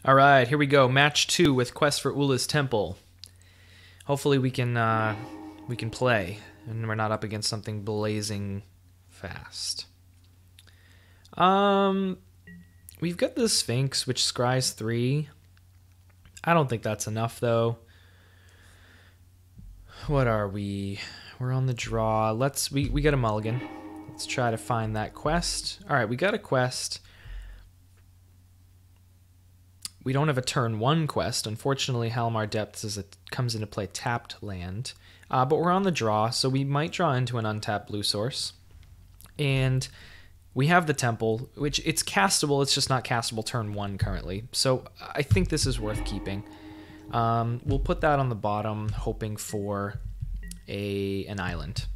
All right, here we go. Match 2 with Quest for Ula's Temple. Hopefully we can play, and we're not up against something blazing fast. We've got the Sphinx, which scries 3. I don't think that's enough, though. What are we? We're on the draw. We got a mulligan. Let's try to find that quest. All right, we got a quest. We don't have a turn 1 quest. Unfortunately, Halmar Depths comes into play tapped land. But we're on the draw, so we might draw into an untapped blue source. And we have the temple, which it's castable. It's just not castable turn 1 currently. So I think this is worth keeping. We'll put that on the bottom, hoping for an island.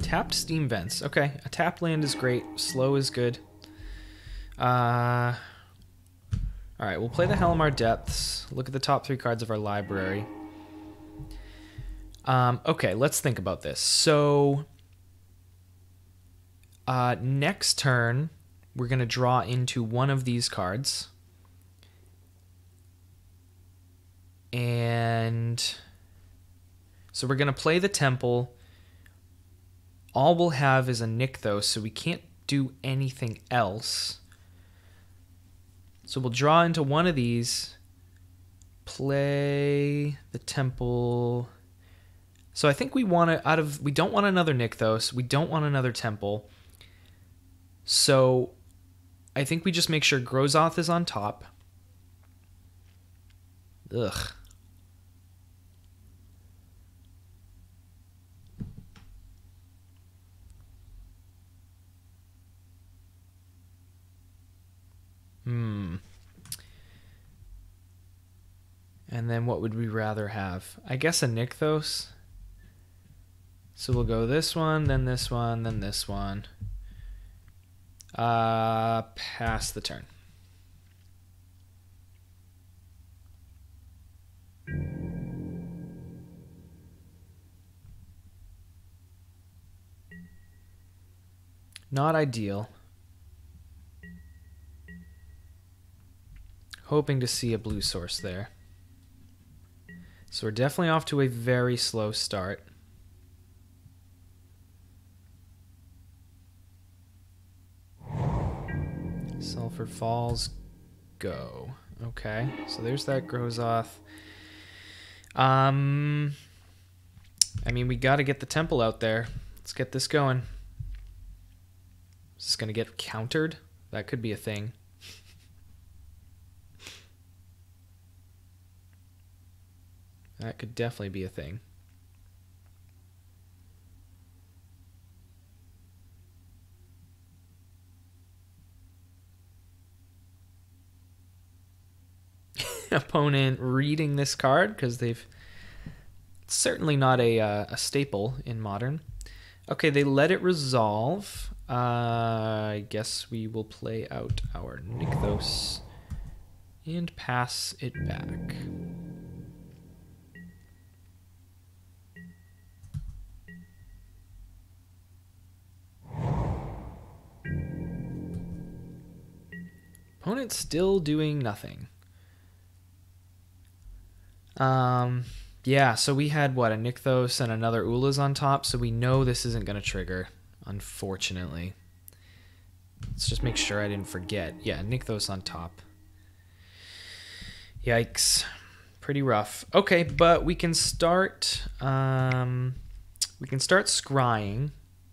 Tapped steam vents. Okay, a tapped land is great. Slow is good. Alright, we'll play the Halmar Depths. Look at the top 3 cards of our library. Okay, let's think about this. So, next turn, we're going to draw into one of these cards. And so we're going to play the temple. All we'll have is a Nykthos, so we can't do anything else. So we'll draw into one of these, play the temple. So I think we want to, we don't want another Nykthos, we don't want another temple. So I think we just make sure Grozoth is on top. Ugh. And then what would we rather have? I guess a Nykthos. So we'll go this one, then this one, then this one. Pass the turn. Not ideal. Hoping to see a blue source there. So we're definitely off to a very slow start. Sulphur Falls, go. Okay, so there's that Grozoth. I mean, we got to get the temple out there. Let's get this going. Is this going to get countered? That could be a thing. That could definitely be a thing. Opponent reading this card because they've... It's certainly not a staple in Modern. Okay, they let it resolve. I guess we will play out our Nykthos and pass it back. Opponent still doing nothing. Yeah, so we had, what, a Nykthos and another Ula's on top, so we know this isn't going to trigger, unfortunately. Let's just make sure I didn't forget. Yeah, Nykthos on top. Yikes. Pretty rough. Okay, but we can start scrying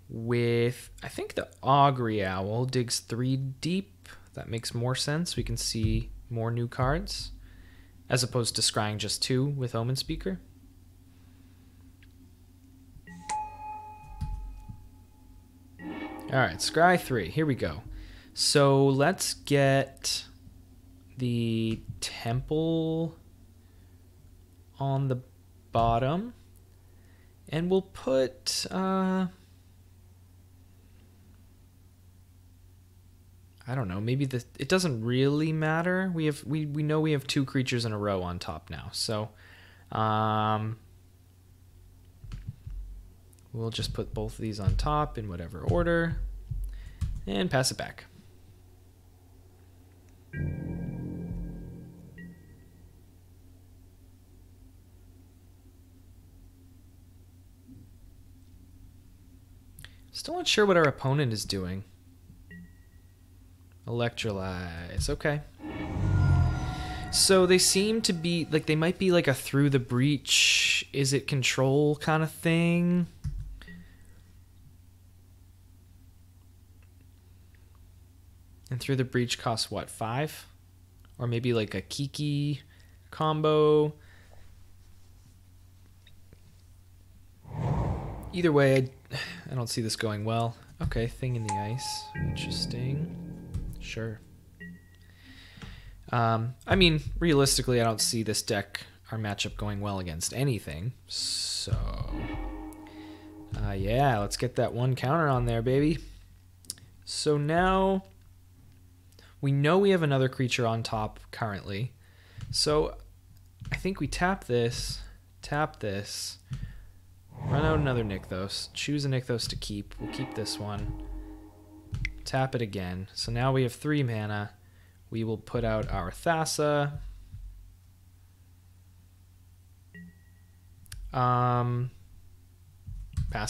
with, I think the Augury Owl digs 3 deep. That makes more sense. We can see more new cards, as opposed to scrying just 2 with Omen Speaker. All right, scry 3. Here we go. So let's get the temple on the bottom, and we'll put... I don't know, maybe it doesn't really matter. We know we have 2 creatures in a row on top now. So We'll just put both of these on top in whatever order and pass it back. Still not sure what our opponent is doing. Electrolyze, okay. So they seem to be, like, they might be like a through the breach, is it control kind of thing? And through the breach costs what, 5? Or maybe like a Kiki combo. Either way, I don't see this going well. Okay, thing in the ice. Interesting. Sure. I mean, realistically, I don't see this deck, our matchup, going well against anything. So, yeah, let's get that one counter on there, baby. So now we know we have another creature on top currently. So I think we tap this, run out another Nykthos, choose a Nykthos to keep. We'll keep this one. Tap it again. So now we have 3 mana. We will put out our Thassa. Pass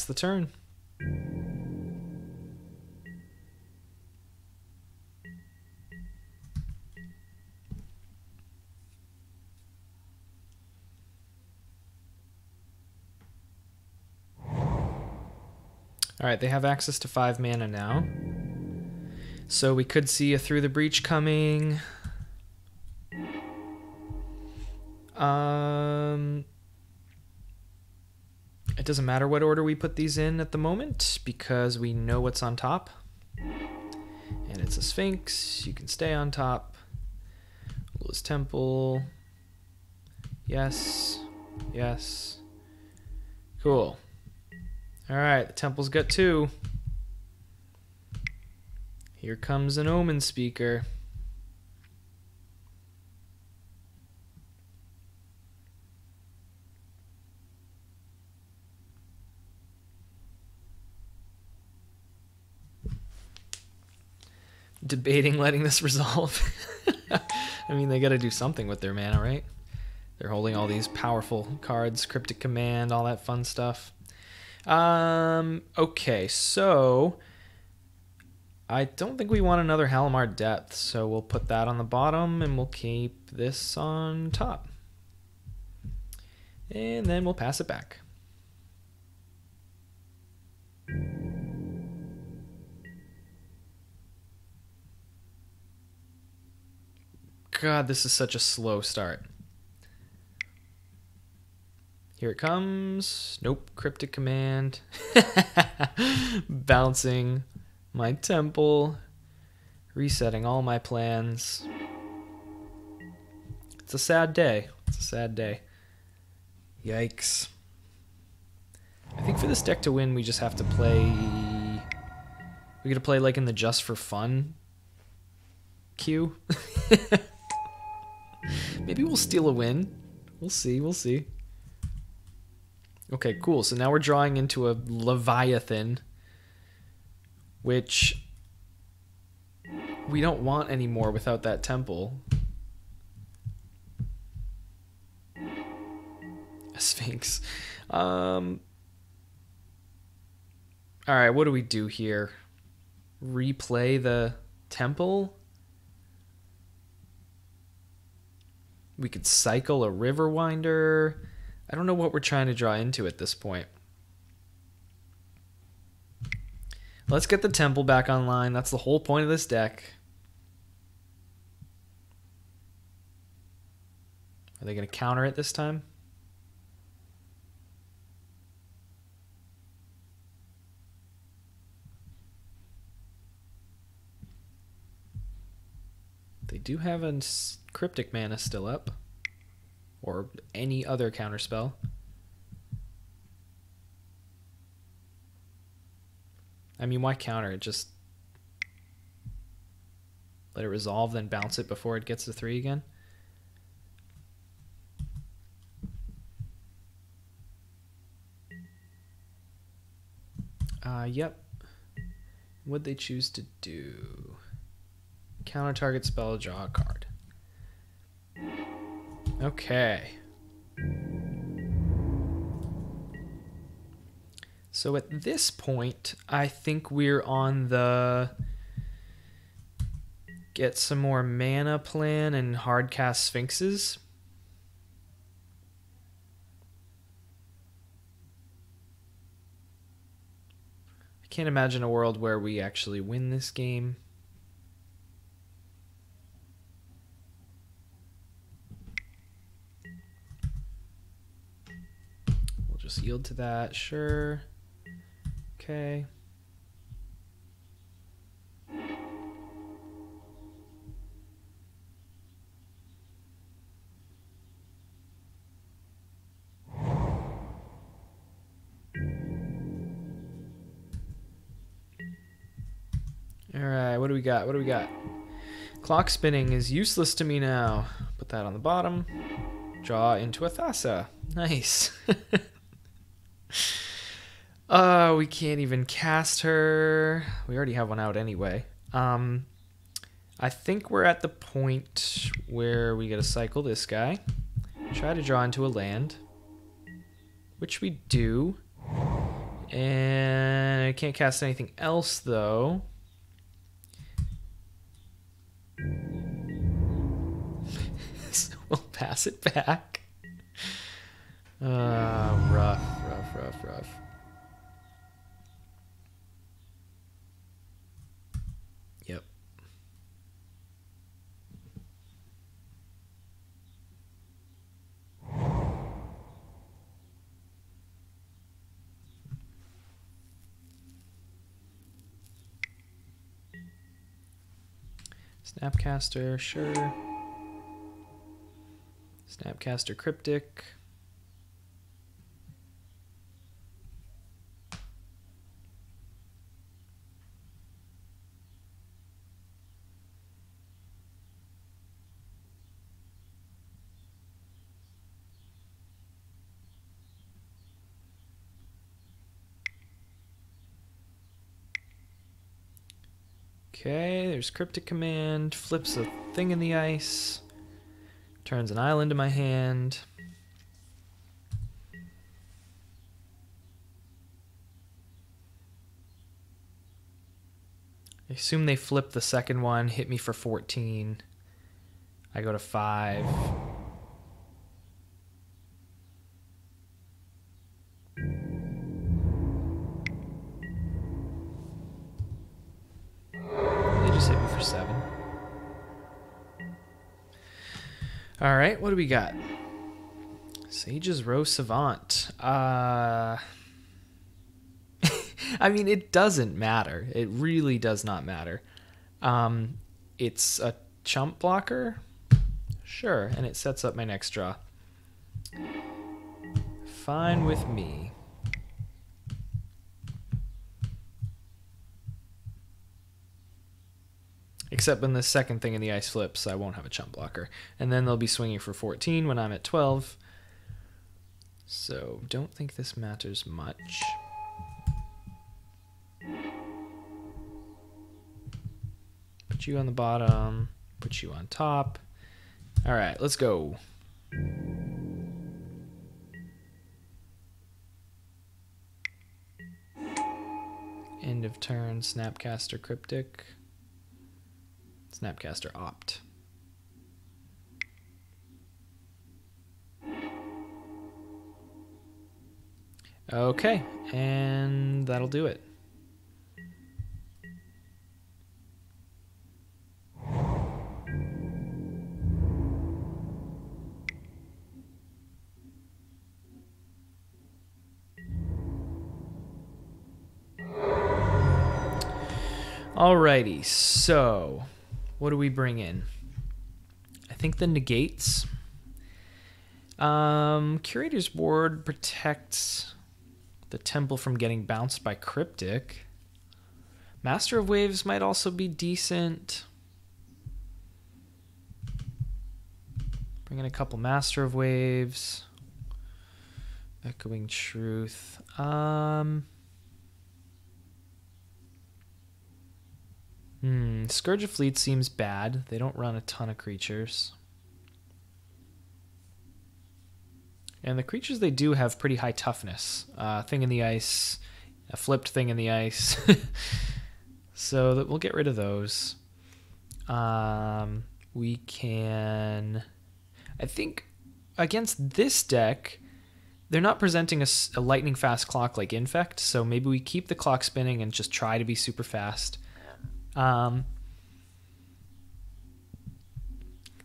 the turn. All right, they have access to 5 mana now. So we could see a Through the Breach coming. It doesn't matter what order we put these in at the moment because we know what's on top. And it's a Sphinx. You can stay on top. Lewis Temple. Yes. Yes. Cool. All right, the Temple's got 2. Here comes an Omen Speaker. Debating letting this resolve. I mean, they got to do something with their mana, right? They're holding all these powerful cards, Cryptic Command, all that fun stuff. Okay, so I don't think we want another Halimar Depth, so we'll put that on the bottom and we'll keep this on top. And then we'll pass it back. God, this is such a slow start. Here it comes. Nope, Cryptic Command. Bouncing my temple. Resetting all my plans. It's a sad day. It's a sad day. Yikes. I think for this deck to win, we just have to play... We gotta play like in the just for fun queue. Maybe we'll steal a win. We'll see, we'll see. Okay, cool. So now we're drawing into a Leviathan, which we don't want anymore without that temple. A Sphinx. All right, what do we do here? Replay the temple? We could cycle a Riverwinder. I don't know what we're trying to draw into at this point. Let's get the temple back online. That's the whole point of this deck. Are they going to counter it this time? They do have a Cryptic Mana still up. Or any other counterspell. I mean, why counter it? Just let it resolve, then bounce it before it gets to 3 again? Yep. What'd they choose to do? Counter target spell, draw a card. Okay. So at this point, I think we're on the get some more mana plan and hard cast Sphinxes. I can't imagine a world where we actually win this game. We'll just yield to that, sure. Okay. All right, what do we got? What do we got? Clock spinning is useless to me now. Put that on the bottom. Draw into a Thassa. Nice. We can't even cast her. We already have one out anyway. I think we're at the point where we gotta cycle this guy. Try to draw into a land. Which we do. And I can't cast anything else though. So we'll pass it back. Rough. Yep. Snapcaster, sure. Snapcaster Cryptic. Okay, there's Cryptic Command, flips a thing in the ice, turns an island to my hand. I assume they flip the second one, hit me for 14. I go to 5. Hit me for 7. All right, what do we got? Sage's Row Savant. I mean, it doesn't matter. It really does not matter. It's a chump blocker? Sure, and it sets up my next draw. Fine with me. Except when the second thing in the ice flips, I won't have a chump blocker. And then they'll be swinging for 14 when I'm at 12. So, don't think this matters much. Put you on the bottom. Put you on top. All right, let's go. End of turn, Snapcaster Cryptic. Snapcaster Opt. Okay, and that'll do it. Alrighty, so what do we bring in? I think the negates. Curator's Ward protects the temple from getting bounced by Cryptic. Master of Waves might also be decent. Bring in a couple Master of Waves. Echoing Truth. Scourge of Fleet seems bad. They don't run a ton of creatures. And the creatures they do have pretty high toughness. Thing in the ice, a flipped thing in the ice. So that we'll get rid of those. We can... I think against this deck, they're not presenting a lightning fast clock like Infect, so maybe we keep the clock spinning and just try to be super fast.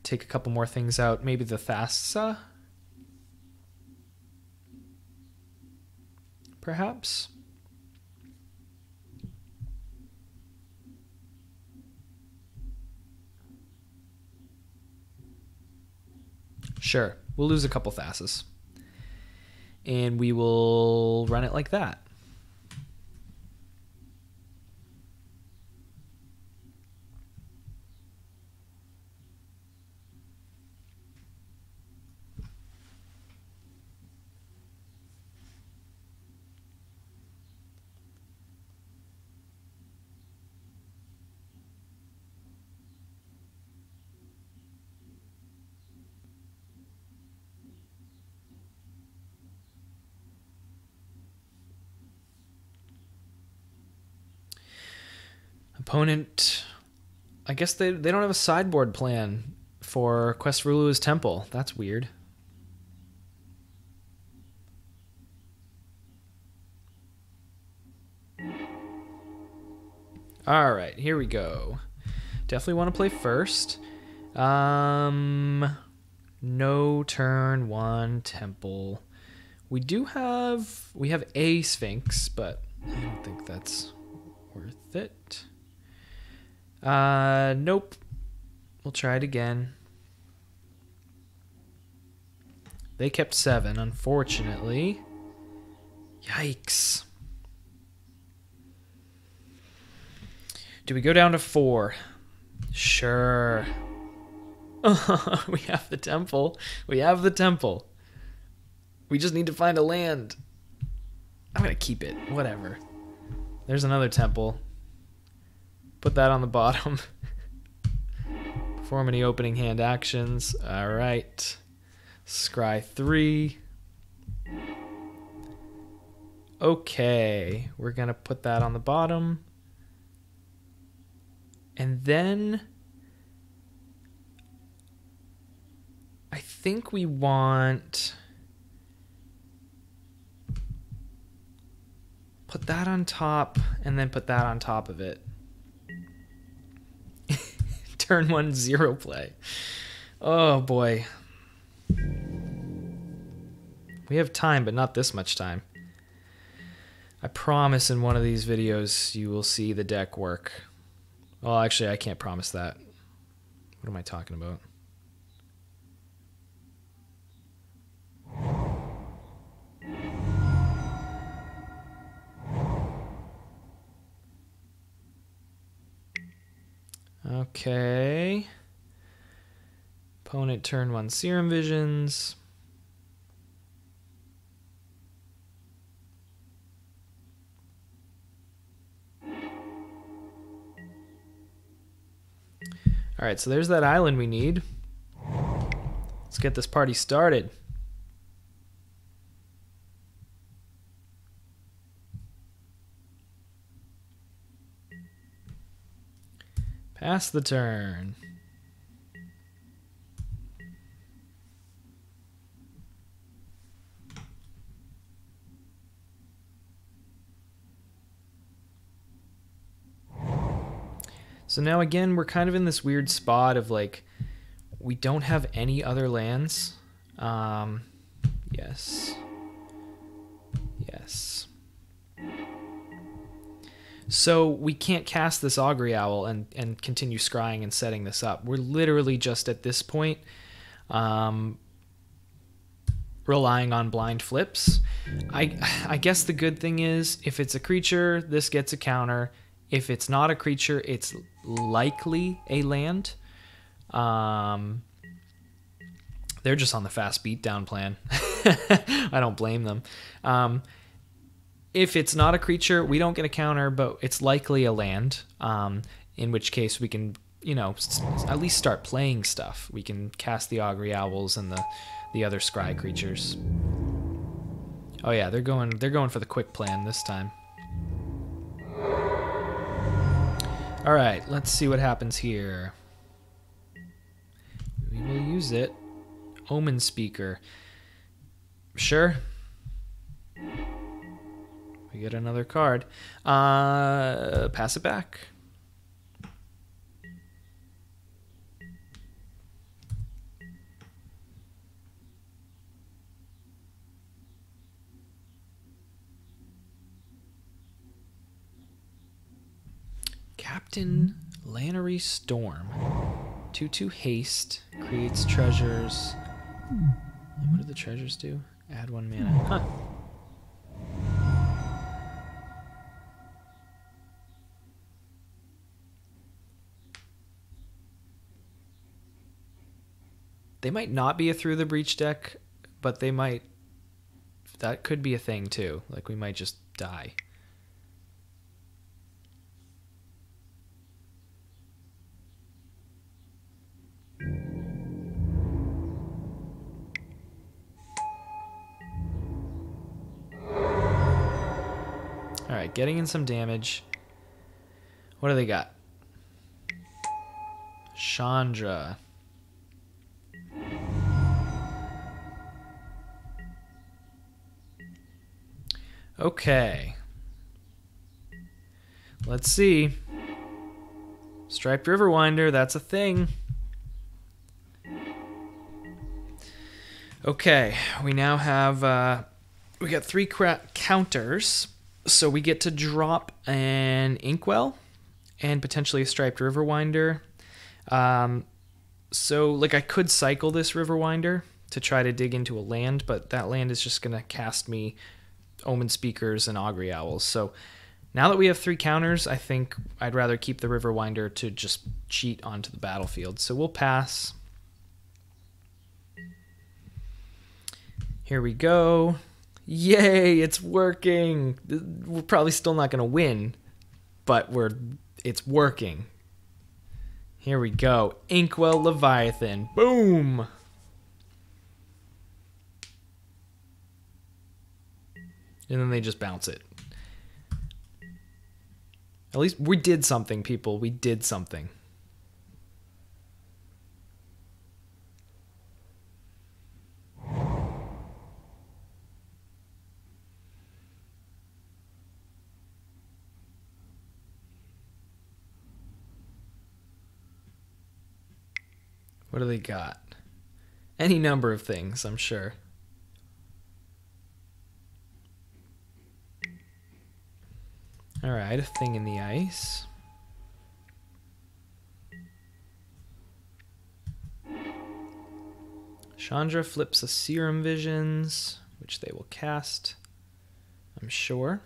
Take a couple more things out. Maybe the Thassa? Perhaps? Sure, we'll lose a couple Thasses. And we will run it like that. Opponent, I guess they don't have a sideboard plan for Quest for Ulua's Temple. That's weird. All right, here we go. Definitely want to play first. No turn one Temple. We have a Sphinx, but I don't think that's worth it. Nope. We'll try it again. They kept 7, unfortunately. Yikes. Do we go down to 4? Sure. We have the temple. We have the temple. We just need to find a land. I'm gonna keep it. Whatever. There's another temple. Put that on the bottom. Perform any opening hand actions. All right. Scry 3. Okay. We're going to put that on the bottom. And then I think we want... Put that on top and then put that on top of it. Turn 1 0 play. Oh boy. We have time, but not this much time. I promise in one of these videos you will see the deck work. Well, actually, I can't promise that. What am I talking about? Okay. Opponent turn 1 Serum Visions. All right, so there's that island we need. Let's get this party started. Pass the turn. So now again, we're kind of in this weird spot of like, we don't have any other lands. Yes. Yes. So we can't cast this Augury Owl and continue scrying and setting this up. We're literally just at this point relying on blind flips. I guess the good thing is if it's a creature, this gets a counter. If it's not a creature, it's likely a land. They're just on the fast beatdown plan. I don't blame them. If it's not a creature, we don't get a counter, but it's likely a land. in which case we can, you know, at least start playing stuff. We can cast the augury owls and the other scry creatures. Oh yeah, they're going for the quick plan this time. All right, let's see what happens here. We will use it. Omen Speaker. Sure. We get another card. Pass it back. Captain Lannery Storm. 2/2 haste. Creates treasures. And what do the treasures do? Add 1 mana. Huh. They might not be a Through the Breach deck, but they might... That could be a thing too. Like, we might just die. Alright, getting in some damage. What do they got? Chandra. Okay. Let's see. Striped Riverwinder, that's a thing. Okay, we now have... we got 3 counters. So we get to drop an Inkwell and potentially a Striped Riverwinder. So, like, I could cycle this Riverwinder to try to dig into a land, but that land is just going to cast me Omen Speakers and Augury Owls. So now that we have 3 counters, I think I'd rather keep the Riverwinder to just cheat onto the battlefield. So we'll pass. Here we go. Yay, it's working. We're probably still not going to win, but it's working. Here we go. Inkwell Leviathan. Boom. And then they just bounce it. At least we did something, people. We did something. What do they got? Any number of things, I'm sure. Alright, a thing in the ice. Chandra flips a Serum Visions, which they will cast, I'm sure.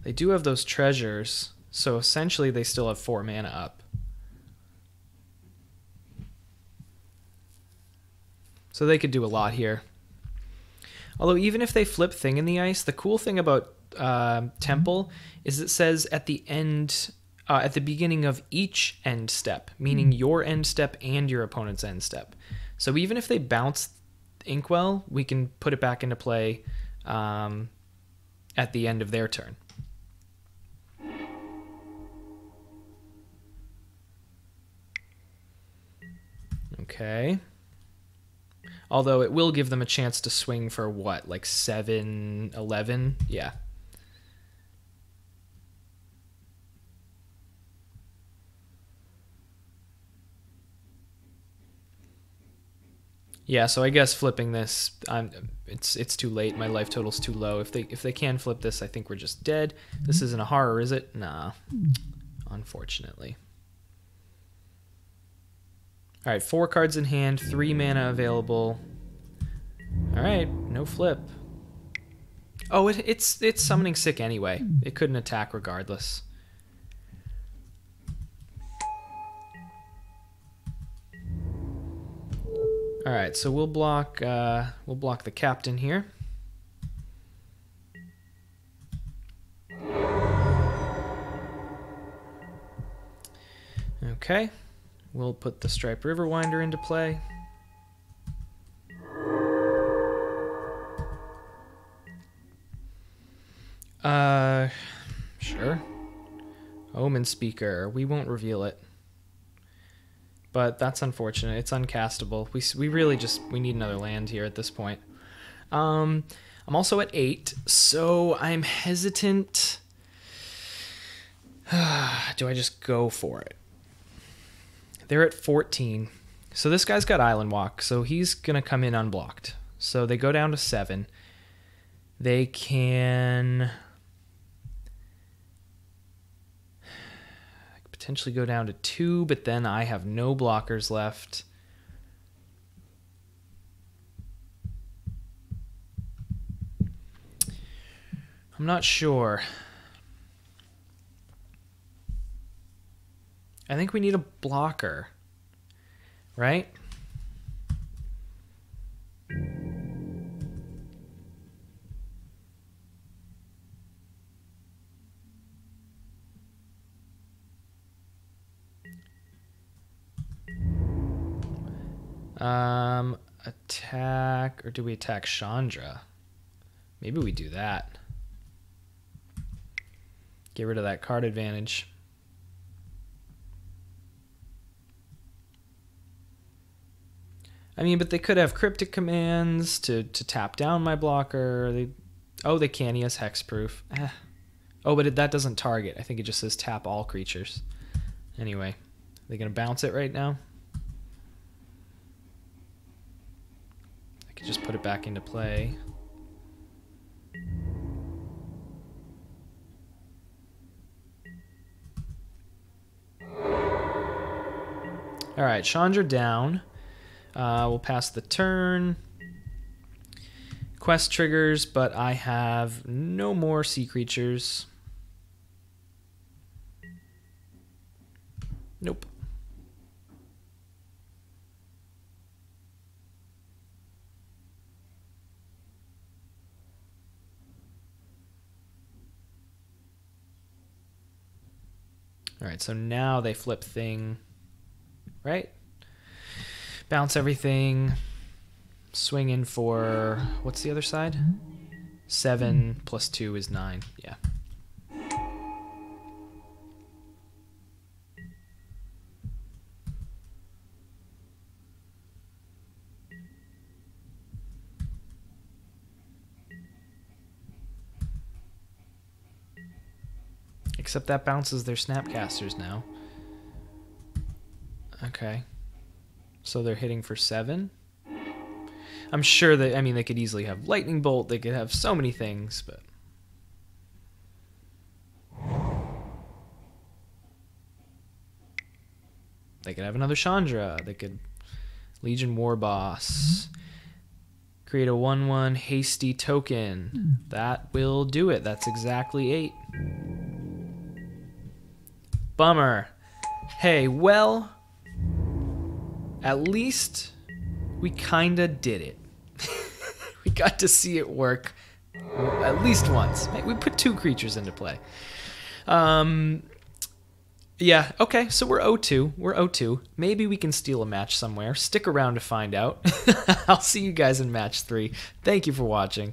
They do have those treasures, so essentially they still have 4 mana up. So they could do a lot here. Although even if they flip Thing in the Ice, the cool thing about Temple is it says at the end, at the beginning of each end step, meaning your end step and your opponent's end step. So even if they bounce Inkwell, we can put it back into play at the end of their turn. Okay. Although it will give them a chance to swing for what, like 7, 11? Yeah. Yeah, so I guess flipping this, it's too late. My life total's too low. If they can flip this, I think we're just dead. This isn't a horror, is it? Nah. Unfortunately. All right, 4 cards in hand, 3 mana available. All right, no flip. Oh, it's summoning sick anyway. It couldn't attack regardless. All right, so we'll block the captain here. Okay, we'll put the Striped Riverwinder into play. Sure. Omen Speaker. We won't reveal it. But that's unfortunate. It's uncastable. We really we need another land here at this point. I'm also at 8, so I'm hesitant. Do I just go for it? They're at 14. So this guy's got Island Walk, so he's going to come in unblocked. So they go down to 7. They can potentially go down to 2, but then I have no blockers left. I'm not sure. I think we need a blocker, right? Attack, or do we attack Chandra? Maybe we do that. Get rid of that card advantage. I mean, but they could have cryptic commands to tap down my blocker. They can. He has hexproof. Oh, but that doesn't target. I think it just says tap all creatures. Anyway, are they going to bounce it right now? I could just put it back into play. All right, Chandra down. We'll pass the turn. Quest triggers, but I have no more sea creatures. Nope. All right, so now they flip thing, right? Bounce everything, swing in for, what's the other side? 7 plus 2 is 9, yeah. Except that bounces their Snapcasters now. Okay. So they're hitting for 7. I'm sure that, I mean, they could easily have Lightning Bolt. They could have so many things, but... They could have another Chandra. They could Legion War Boss. Create a 1/1 hasty token. That will do it. That's exactly 8. Bummer. Hey, well... At least we kinda did it. We got to see it work at least once. We put 2 creatures into play. Yeah, okay, so we're 0-2. We're 0-2. Maybe we can steal a match somewhere. Stick around to find out. I'll see you guys in match 3. Thank you for watching.